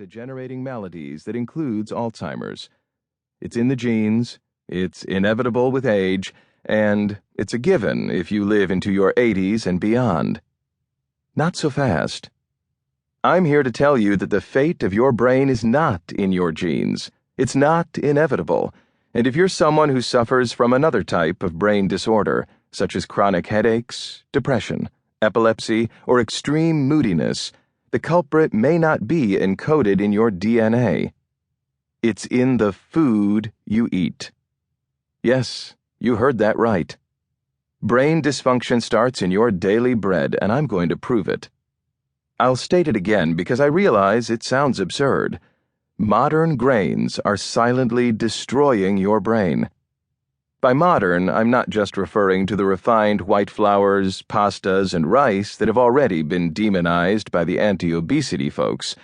degenerating maladies that includes Alzheimer's. It's in the genes, it's inevitable with age, and it's a given if you live into your 80s and beyond. Not so fast. I'm here to tell you that the fate of your brain is not in your genes. It's not inevitable. And if you're someone who suffers from another type of brain disorder, such as chronic headaches, depression, epilepsy, or extreme moodiness, the culprit may not be encoded in your DNA. It's in the food you eat. Yes, you heard that right. Brain dysfunction starts in your daily bread, and I'm going to prove it. I'll state it again because I realize it sounds absurd. Modern grains are silently destroying your brain. By modern, I'm not just referring to the refined white flours, pastas, and rice that have already been demonized by the anti-obesity folks.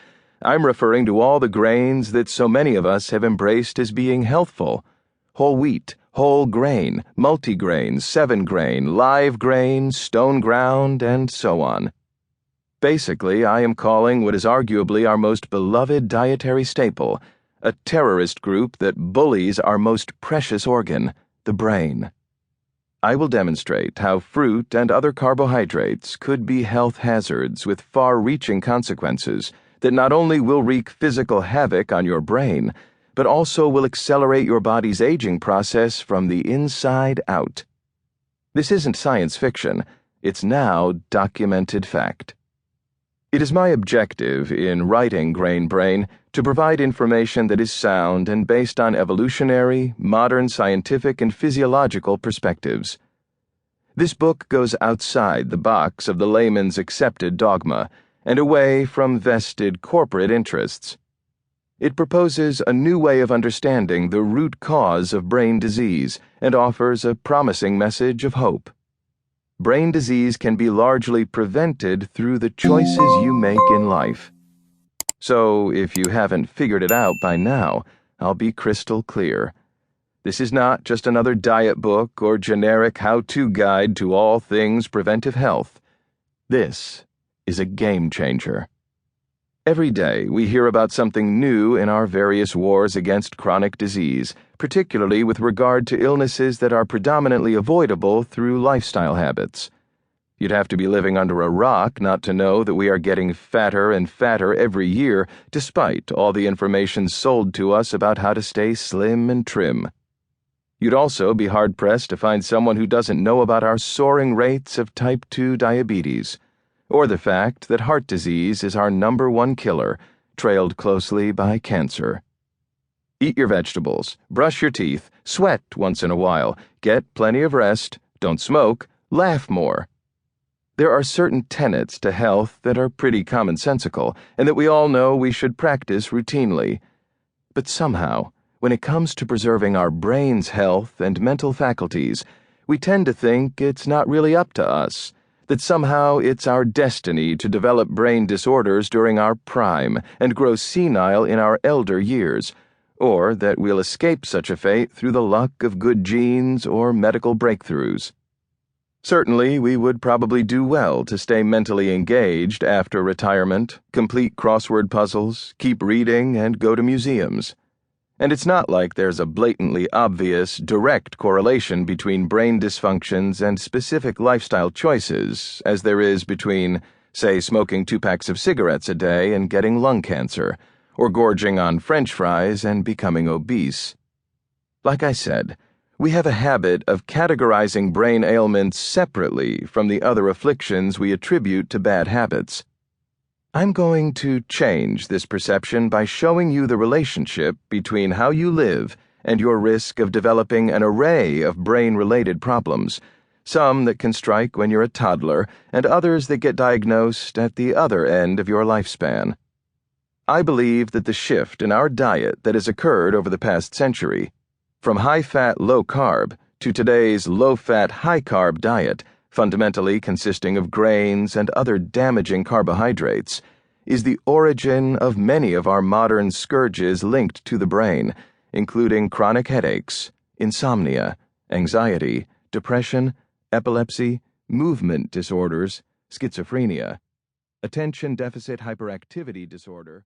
I'm referring to all the grains that so many of us have embraced as being healthful. Whole wheat, whole grain, multigrain, 7-grain, live grain, stone ground, and so on. Basically, I am calling what is arguably our most beloved dietary staple a terrorist group that bullies our most precious organ, the brain. I will demonstrate how fruit and other carbohydrates could be health hazards with far-reaching consequences that not only will wreak physical havoc on your brain, but also will accelerate your body's aging process from the inside out. This isn't science fiction, it's now documented fact. It is my objective in writing Grain Brain to provide information that is sound and based on evolutionary, modern scientific, and physiological perspectives. This book goes outside the box of the layman's accepted dogma and away from vested corporate interests. It proposes a new way of understanding the root cause of brain disease and offers a promising message of hope. Brain disease can be largely prevented through the choices you make in life. So, if you haven't figured it out by now, I'll be crystal clear. This is not just another diet book or generic how-to guide to all things preventive health. This is a game changer. Every day, we hear about something new in our various wars against chronic disease, particularly with regard to illnesses that are predominantly avoidable through lifestyle habits. You'd have to be living under a rock not to know that we are getting fatter and fatter every year, despite all the information sold to us about how to stay slim and trim. You'd also be hard-pressed to find someone who doesn't know about our soaring rates of type 2 diabetes, or the fact that heart disease is our #1 killer, trailed closely by cancer. Eat your vegetables, brush your teeth, sweat once in a while, get plenty of rest, don't smoke, laugh more. There are certain tenets to health that are pretty commonsensical and that we all know we should practice routinely. But somehow, when it comes to preserving our brain's health and mental faculties, we tend to think it's not really up to us, that somehow it's our destiny to develop brain disorders during our prime and grow senile in our elder years, or that we'll escape such a fate through the luck of good genes or medical breakthroughs. Certainly, we would probably do well to stay mentally engaged after retirement, complete crossword puzzles, keep reading, and go to museums. And it's not like there's a blatantly obvious, direct correlation between brain dysfunctions and specific lifestyle choices, as there is between, say, smoking 2 packs of cigarettes a day and getting lung cancer, or gorging on French fries and becoming obese. Like I said, we have a habit of categorizing brain ailments separately from the other afflictions we attribute to bad habits. I'm going to change this perception by showing you the relationship between how you live and your risk of developing an array of brain-related problems, some that can strike when you're a toddler and others that get diagnosed at the other end of your lifespan. I believe that the shift in our diet that has occurred over the past century, from high-fat, low-carb to today's low-fat, high-carb diet, fundamentally consisting of grains and other damaging carbohydrates, is the origin of many of our modern scourges linked to the brain, including chronic headaches, insomnia, anxiety, depression, epilepsy, movement disorders, schizophrenia, attention deficit hyperactivity disorder.